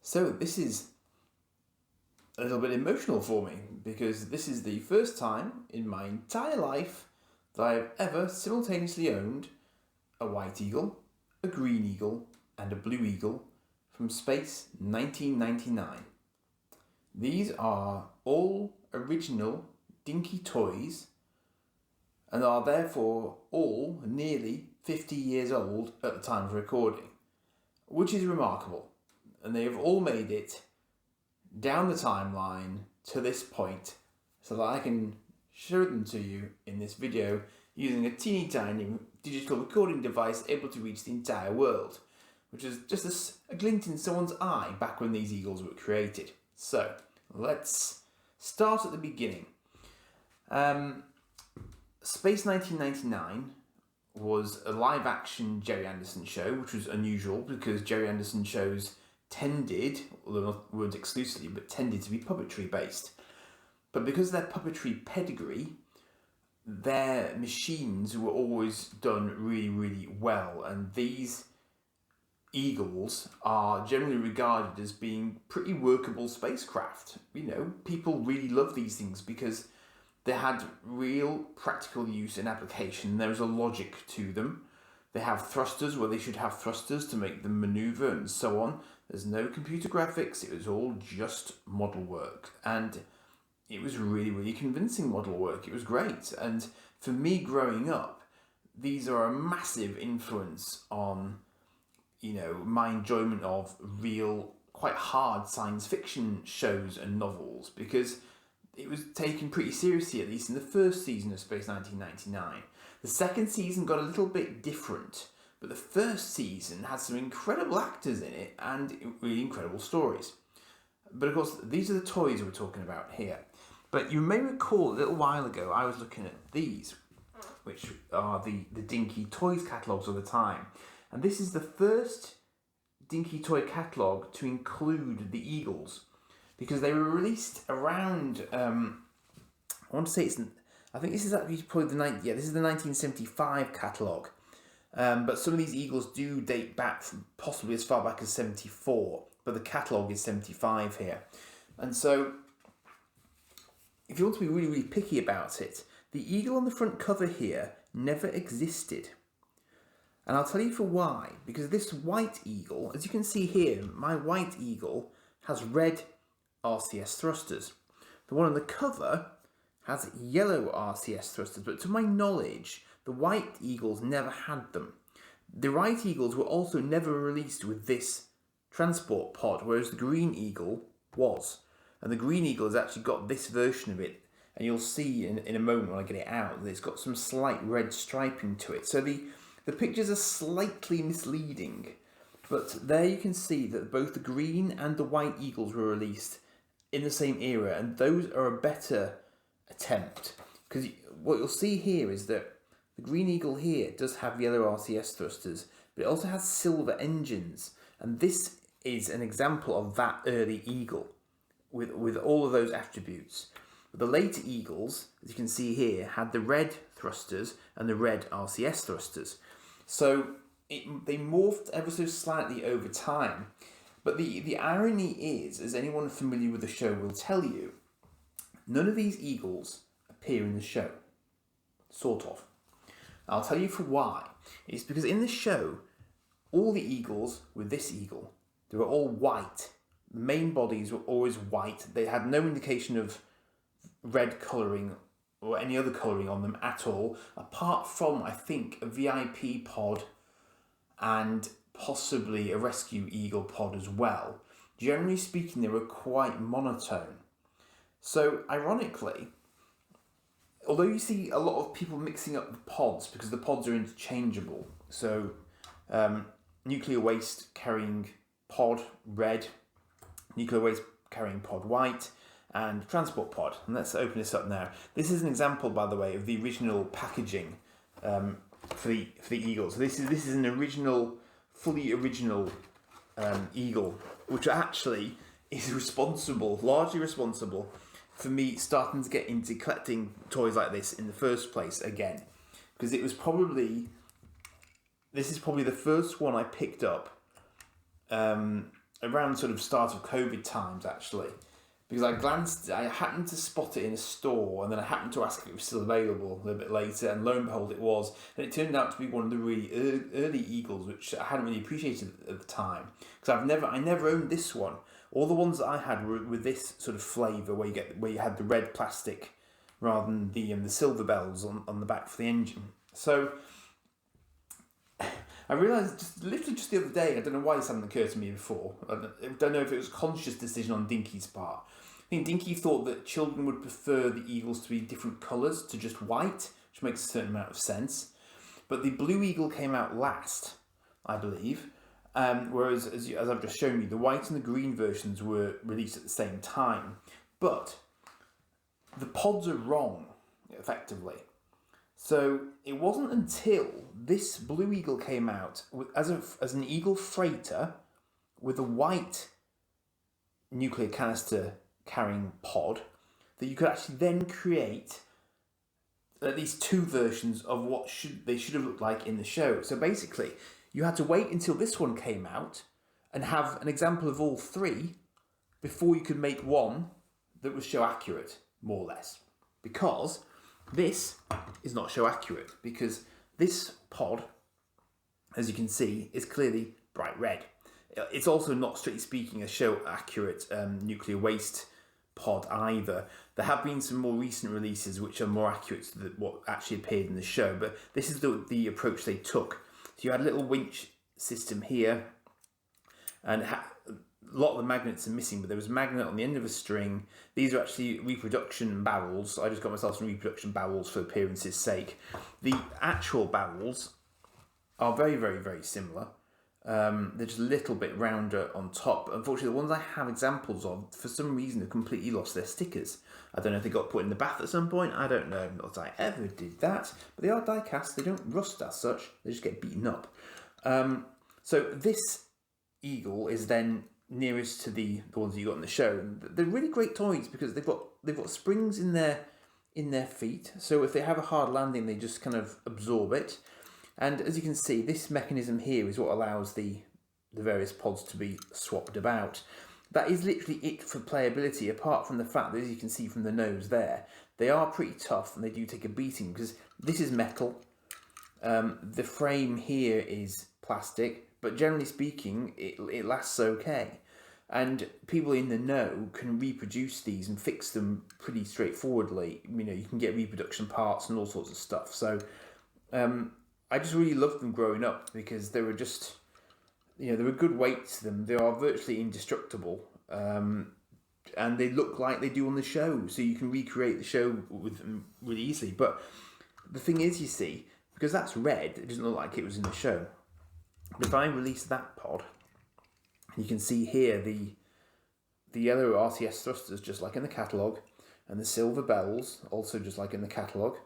So this is a little bit emotional for me because this is the first time in my entire life that I have ever simultaneously owned a white eagle, a green eagle, and a blue eagle from Space 1999. These are all original Dinky toys and are therefore all nearly 50 years old at the time of recording, which is remarkable. And they have all made it down the timeline to this point so that I can show them to you in this video using a teeny tiny digital recording device able to reach the entire world, which is just a glint in someone's eye back when these eagles were created. So let's start at the beginning. Space 1999 was a live action Gerry Anderson show, which was unusual because Gerry Anderson shows tended, although weren't exclusively, but tended to be puppetry based. But because of their puppetry pedigree, their machines were always done really, really well. And these eagles are generally regarded as being pretty workable spacecraft. You know, people really love these things because they had real practical use and application. There was a logic to them. They have thrusters where they should have thrusters to make them maneuver and so on. There's no computer graphics. It was all just model work. And it was really, really convincing model work. It was great. And for me growing up, these are a massive influence on, my enjoyment of real, quite hard science fiction shows and novels, because it was taken pretty seriously, at least in the first season of Space 1999. The second season got a little bit different, but the first season had some incredible actors in it and really incredible stories. But of course, these are the toys we're talking about here. But you may recall a little while ago, I was looking at these, which are the Dinky Toys catalogues of the time. And this is the first Dinky Toy catalogue to include the Eagles, because they were released around, I think this is actually probably this is the 1975 catalogue. But some of these eagles do date back from possibly as far back as 74, but the catalogue is 75 here. And so, if you want to be really, really picky about it, the eagle on the front cover here never existed. And I'll tell you for why. Because this white eagle, as you can see here, my white eagle has red RCS thrusters. The one on the cover has yellow RCS thrusters, but to my knowledge, the white eagles never had them. The white eagles were also never released with this transport pod, whereas the green eagle was. And the green eagle has actually got this version of it, and you'll see in a moment when I get it out that it's got some slight red striping to it. So the pictures are slightly misleading, but there you can see that both the green and the white eagles were released in the same era, and those are a better attempt, because what you'll see here is that the green eagle here does have yellow RCS thrusters, but it also has silver engines, and this is an example of that early eagle with all of those attributes. But the later eagles, as you can see here, had the red thrusters and the red RCS thrusters, so they morphed ever so slightly over time. But the irony is, as anyone familiar with the show will tell you, none of these eagles appear in the show. Sort of. I'll tell you for why. It's because in the show, all the eagles were this eagle. They were all white. The main bodies were always white. They had no indication of red colouring or any other colouring on them at all, apart from, I think, a VIP pod and possibly a rescue eagle pod as well. Generally speaking, they were quite monotone. So, ironically, although you see a lot of people mixing up the pods because the pods are interchangeable, so nuclear waste carrying pod red, nuclear waste carrying pod white, and transport pod. And let's open this up now. This is an example, by the way, of the original packaging for the eagle. So this is an original, fully original eagle, which actually is largely responsible for me starting to get into collecting toys like this in the first place again, because this is probably the first one I picked up around sort of start of COVID times actually, because I happened to spot it in a store, and then I happened to ask if it was still available a little bit later, and lo and behold it was, and it turned out to be one of the really early Eagles, which I hadn't really appreciated at the time, because I never owned this one. All the ones that I had were with this sort of flavour, where you had the red plastic rather than the silver bells on the back for the engine. So I realised literally just the other day, I don't know why this hadn't occurred to me before. I don't know if it was a conscious decision on Dinky's part. I think Dinky thought that children would prefer the Eagles to be different colours to just white, which makes a certain amount of sense. But the blue Eagle came out last, I believe. Whereas, as I've just shown you, the white and the green versions were released at the same time. But the pods are wrong, effectively. So it wasn't until this blue Eagle came out as an Eagle freighter with a white nuclear canister carrying pod that you could actually then create at least two versions of what they should have looked like in the show. So basically, you had to wait until this one came out and have an example of all three before you could make one that was show accurate, more or less. Because this is not show accurate, because this pod, as you can see, is clearly bright red. It's also not, strictly speaking, a show accurate nuclear waste pod either. There have been some more recent releases which are more accurate to what actually appeared in the show, but this is the approach they took. So you had a little winch system here, and a lot of the magnets are missing, but there was a magnet on the end of a string. These are actually reproduction barrels. I just got myself some reproduction barrels for appearance's sake. The actual barrels are very, very, very similar. They're just a little bit rounder on top. Unfortunately, the ones I have examples of, for some reason, have completely lost their stickers. I don't know if they got put in the bath at some point. I don't know. Not that I ever did that. But they are die cast. They don't rust as such. They just get beaten up. So this Eagle is then nearest to the ones you got in the show. And they're really great toys because they've got springs in their feet. So if they have a hard landing, they just kind of absorb it. And as you can see, this mechanism here is what allows the various pods to be swapped about. That is literally it for playability, apart from the fact that, as you can see from the nose there, they are pretty tough and they do take a beating because this is metal. The frame here is plastic, but generally speaking, it lasts okay. And people in the know can reproduce these and fix them pretty straightforwardly. You know, you can get reproduction parts and all sorts of stuff. So I just really loved them growing up because they were just, you know, there were good weight to them. They are virtually indestructible. And they look like they do on the show. So you can recreate the show with them really easily. But the thing is, you see, because that's red, it doesn't look like it was in the show. But if I release that pod, you can see here the yellow RTS thrusters just like in the catalogue, and the silver bells also just like in the catalogue.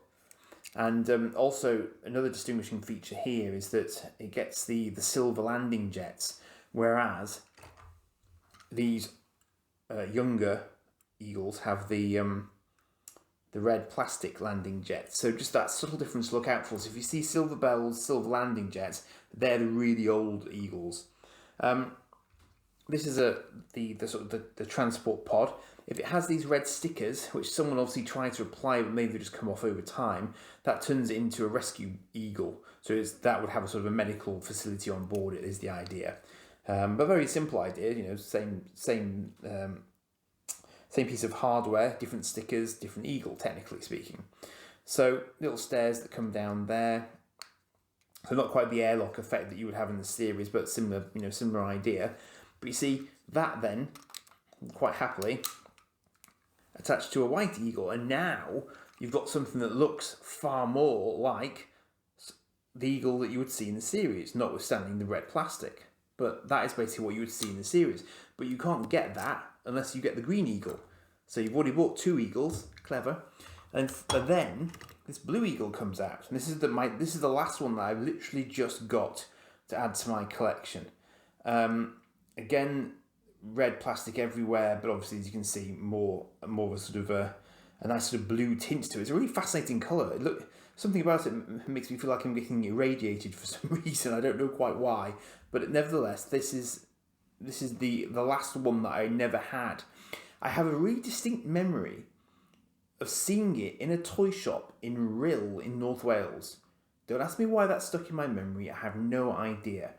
And also another distinguishing feature here is that it gets the silver landing jets, whereas these younger Eagles have the red plastic landing jets. So just that subtle difference to look out for. So if you see silver bells, silver landing jets, they're the really old Eagles. This is the transport pod. If it has these red stickers, which someone obviously tried to apply, but maybe they just come off over time, that turns it into a rescue Eagle. So that would have a sort of a medical facility on board. It is the idea, but very simple idea. You know, same piece of hardware, different stickers, different Eagle, technically speaking. So little stairs that come down there. So not quite the airlock effect that you would have in the series, but similar idea. But you see that then, quite happily, attached to a white Eagle, and now you've got something that looks far more like the Eagle that you would see in the series, notwithstanding the red plastic. But that is basically what you would see in the series. But you can't get that unless you get the green Eagle. So you've already bought two Eagles, clever. And then this blue Eagle comes out, and this is the last one that I've literally just got to add to my collection. Again, red plastic everywhere, but obviously, as you can see, more of a sort of a nice sort of blue tint to it. It's a really fascinating colour. Something about it makes me feel like I'm getting irradiated for some reason. I don't know quite why, but nevertheless, this is this is the last one that I never had. I have a really distinct memory of seeing it in a toy shop in Rhyl in North Wales. Don't ask me why that's stuck in my memory, I have no idea.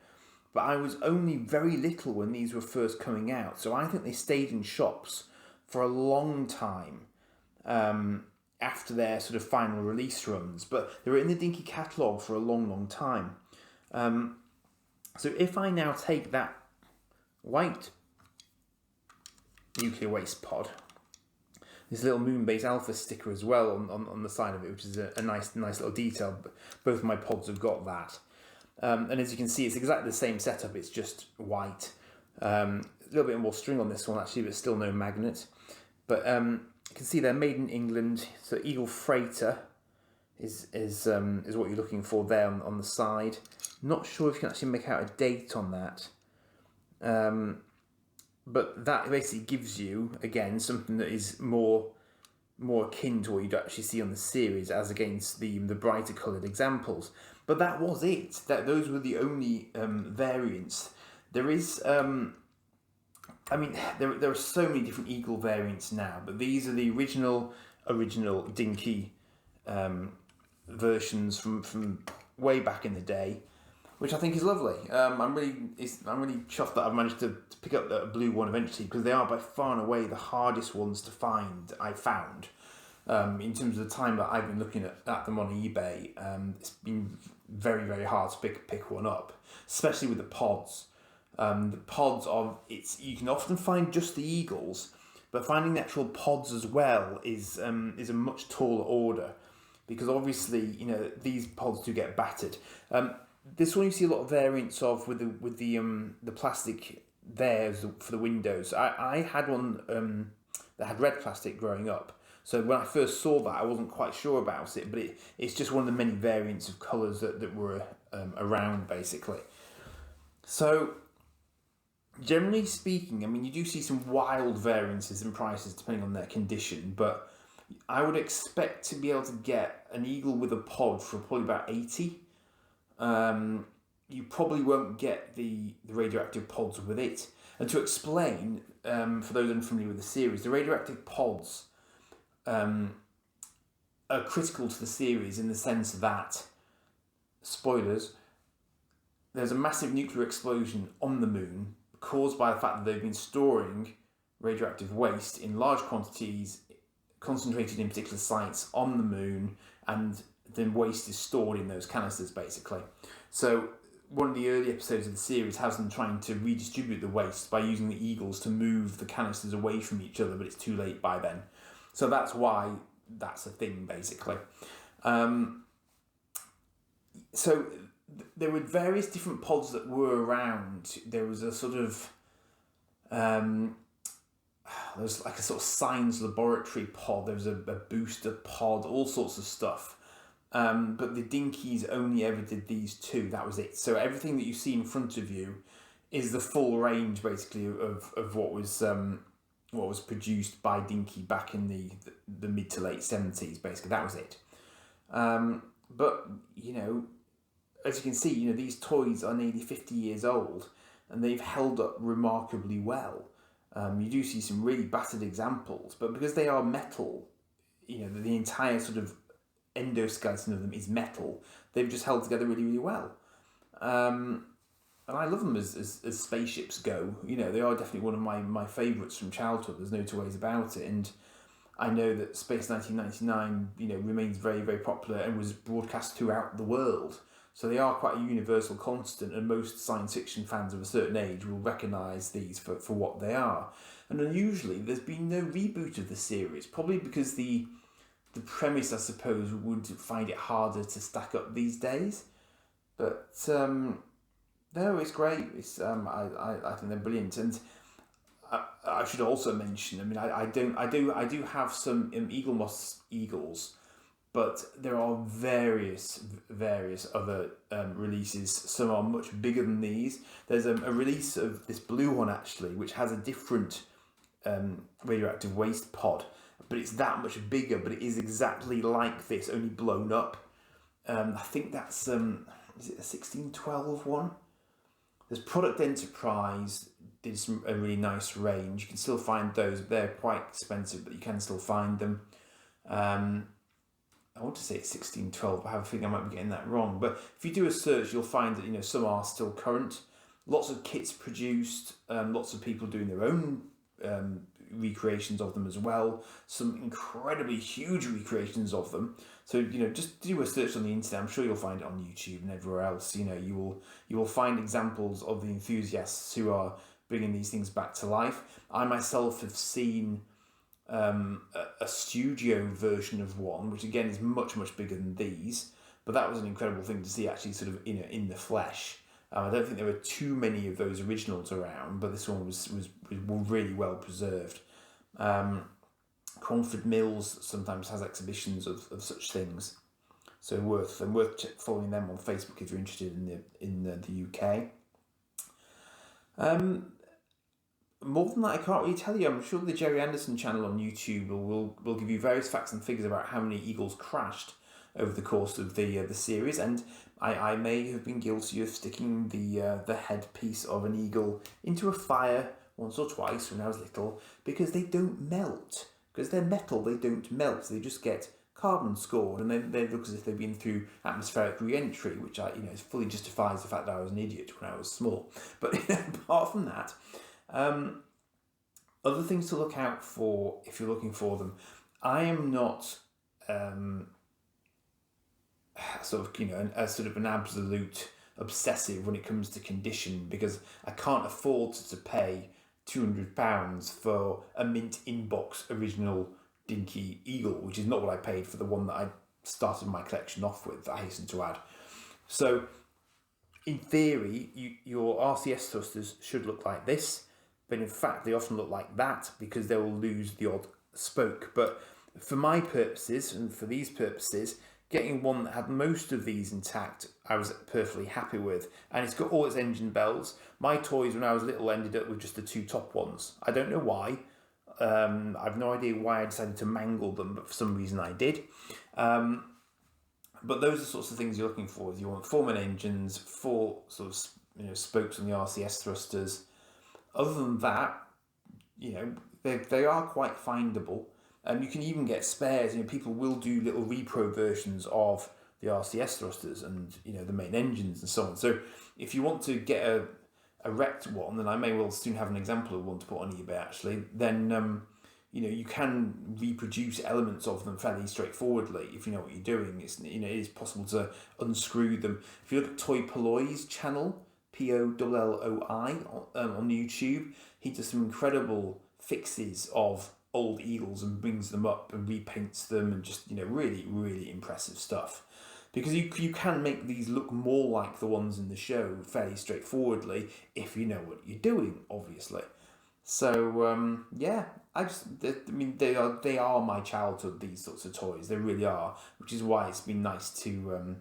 But I was only very little when these were first coming out, so I think they stayed in shops for a long time after their sort of final release runs. But they were in the Dinky catalogue for a long, long time. So if I now take that white nuclear waste pod, this little Moonbase Alpha sticker as well on the side of it, which is a nice little detail. Both of my pods have got that. And as you can see, it's exactly the same setup, it's just white. A little bit more string on this one actually, but still no magnet. But you can see they're made in England, so Eagle Freighter is what you're looking for there on the side. Not sure if you can actually make out a date on that. But that basically gives you, again, something that is more akin to what you'd actually see on the series as against the brighter coloured examples. But that was it. Those were the only variants. There is, I mean, there are so many different Eagle variants now, but these are the original Dinky versions from way back in the day, which I think is lovely. I'm really chuffed that I've managed to pick up a blue one eventually, because they are by far and away the hardest ones to find. I've found in terms of the time that I've been looking at them on eBay. It's been very, very hard to pick one up, especially with the pods. The pods you can often find just the Eagles, but finding the actual pods as well is a much taller order, because obviously these pods do get battered. This one you see a lot of variants of with the plastic there for the windows. I had one that had red plastic growing up, so when I first saw that I wasn't quite sure about it, but it's just one of the many variants of colours that were around basically. So generally speaking, I mean, you do see some wild variances in prices depending on their condition, but I would expect to be able to get an Eagle with a pod for probably about 80. You probably won't get the radioactive pods with it. And to explain, for those unfamiliar with the series, the radioactive pods are critical to the series in the sense that, spoilers, there's a massive nuclear explosion on the moon caused by the fact that they've been storing radioactive waste in large quantities, concentrated in particular sites on the moon, and then waste is stored in those canisters basically. So one of the early episodes of the series has them trying to redistribute the waste by using the Eagles to move the canisters away from each other, but it's too late by then. So that's why that's a thing basically. So there were various different pods that were around. There was a sort of there was like a sort of science laboratory pod, there was a booster pod, all sorts of stuff. But the Dinkies only ever did these two, that was it. So everything that you see in front of you is the full range basically of what was produced by Dinky back in the mid to late 70s basically, that was it. But as you can see, these toys are nearly 50 years old and they've held up remarkably well. You do see some really battered examples, but because they are metal, the entire sort of endoskeleton of them is metal, they've just held together really, really well. And I love them as spaceships go. They are definitely one of my favourites from childhood, there's no two ways about it. And I know that Space 1999, remains very, very popular and was broadcast throughout the world. So they are quite a universal constant, and most science fiction fans of a certain age will recognise these for what they are. And unusually, there's been no reboot of the series, probably because the premise, I suppose, would find it harder to stack up these days. But no, it's great. It's I think they're brilliant, and I should also mention. I mean, I do have some Eagle Moss Eagles, but there are various other releases. Some are much bigger than these. There's a release of this blue one actually, which has a different radioactive waste pod, but it's that much bigger. But it is exactly like this, only blown up. I think that's is it a 1612 one? There's Product Enterprise, did a really nice range. You can still find those. They're quite expensive, but you can still find them. I want to say it's 1612, but I have a feeling I might be getting that wrong. But if you do a search, you'll find that some are still current. Lots of kits produced. Lots of people doing their own recreations of them as well. Some incredibly huge recreations of them. So just do a search on the internet. I'm sure you'll find it on YouTube and everywhere else. You will find examples of the enthusiasts who are bringing these things back to life. I myself have seen a studio version of one, which again is much bigger than these, but that was an incredible thing to see actually sort of in the flesh. I don't think there were too many of those originals around, but this one was really well preserved. Cromford Mills sometimes has exhibitions of such things, so worth following them on Facebook if you're interested in the UK. More than that, I can't really tell you. I'm sure the Jerry Anderson channel on YouTube will give you various facts and figures about how many eagles crashed over the course of the series, and I may have been guilty of sticking the headpiece of an eagle into a fire once or twice when I was little, because they don't melt. Because they're metal, they don't melt. They just get carbon scored, and then they look as if they've been through atmospheric re-entry, which fully justifies the fact that I was an idiot when I was small. But apart from that, other things to look out for if you're looking for them. I am not sort of an absolute obsessive when it comes to condition, because I can't afford to pay £200 for a mint inbox original Dinky Eagle, which is not what I paid for the one that I started my collection off with, I hasten to add. So in theory, your RCS thrusters should look like this, but in fact they often look like that because they will lose the odd spoke. But for my purposes and for these purposes, getting one that had most of these intact, I was perfectly happy with. And it's got all its engine bells. My toys when I was little ended up with just the two top ones. I don't know why. I've no idea why I decided to mangle them, but for some reason I did. But those are the sorts of things you're looking for. You want 4-man engines, 4 sort of spokes on the RCS thrusters. Other than that, they are quite findable. You can even get spares. People will do little repro versions of the RCS thrusters and the main engines and so on. So if you want to get a wrecked one, then I may well soon have an example of one to put on eBay actually. Then you can reproduce elements of them fairly straightforwardly if you know what you're doing. It is possible to unscrew them. If you look at Toy Polloy's channel, Polloi on YouTube, he does some incredible fixes of old eagles and brings them up and repaints them and just really impressive stuff, because you can make these look more like the ones in the show fairly straightforwardly if you know what you're doing, obviously. So they are my childhood, these sorts of toys. They really are, which is why it's been nice to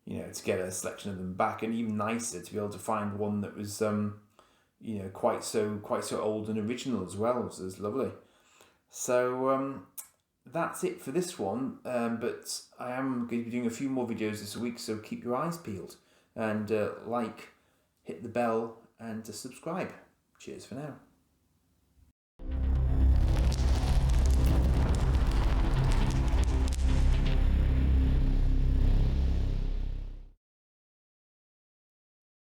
to get a selection of them back, and even nicer to be able to find one that was quite so old and original as well. So it's lovely. So that's it for this one, but I am going to be doing a few more videos this week, so keep your eyes peeled and hit the bell and subscribe. Cheers for now.